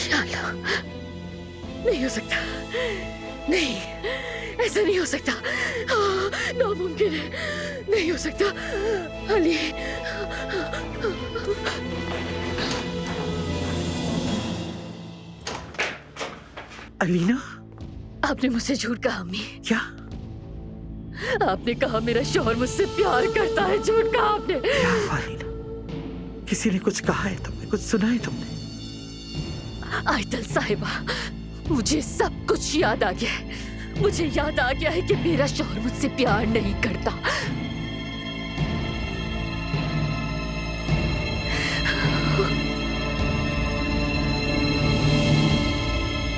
शाला, नहीं हो सकता, नहीं, ऐसा नहीं हो सकता, नामुमकिन है, नहीं हो सकता। अली, अलीना, आपने मुझसे झूठ कहा अम्मी। क्या? आपने कहा मेरा शौहर मुझसे प्यार करता है, झूठ कहा आपने। क्या हुआ अलीना? किसी ने कुछ कहा है तुमने, कुछ सुना है तुमने? आयतल साहिबा, मुझे सब कुछ याद आ गया है। मुझे याद आ गया है कि मेरा शौहर मुझसे प्यार नहीं करता।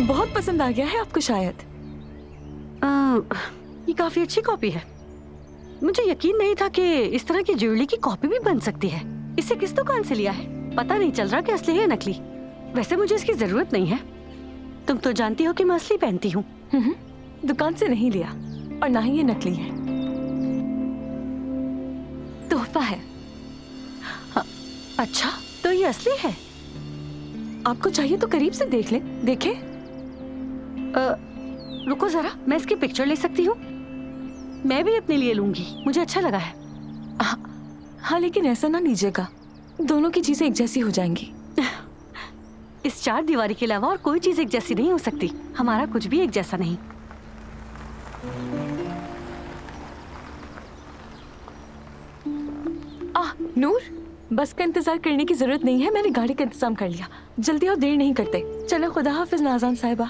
बहुत पसंद आ गया है आपको शायद। ये काफी अच्छी कॉपी है। मुझे यकीन नहीं था कि इस तरह की ज्वेलरी की कॉपी भी बन सकती है। इसे किस दुकान से लिया है? पता नहीं चल रहा कि असली है या नकली। वैसे मुझे इसकी जरूरत नहीं है। तुम तो जानती हो कि मैं असली पहनती हूँ। दुकान से नहीं लिया और ना ही ये नकली है, तोहफा है। अच्छा, तो ये असली है? आपको चाहिए तो करीब से देख ले। देखे? रुको जरा, मैं इसकी पिक्चर ले सकती हूँ? मैं भी अपने लिए लूंगी, मुझे अच्छा लगा है। हाँ, लेकिन ऐसा ना लीजिएगा, दोनों की चीजें एक जैसी हो जाएंगी। इस चार दीवारी के अलावा और कोई चीज एक जैसी नहीं हो सकती। हमारा कुछ भी एक जैसा नहीं। नूर, बस का इंतजार करने की जरूरत नहीं है, मैंने गाड़ी का इंतजाम कर लिया। जल्दी और देर नहीं करते। चलो, खुदा हाफिज नाज़ान साहिबा।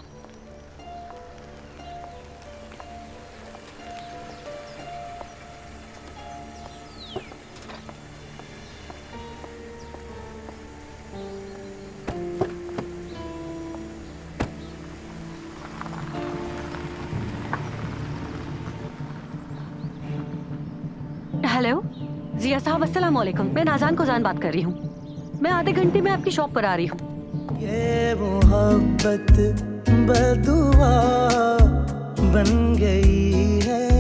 हेलो जिया साहब, अस्सलाम वालेकुम। मैं नाज़ान को जान बात कर रही हूँ। मैं आधे घंटे में आपकी शॉप पर आ रही हूँ। ये मोहब्बत बदुआ बन गई है।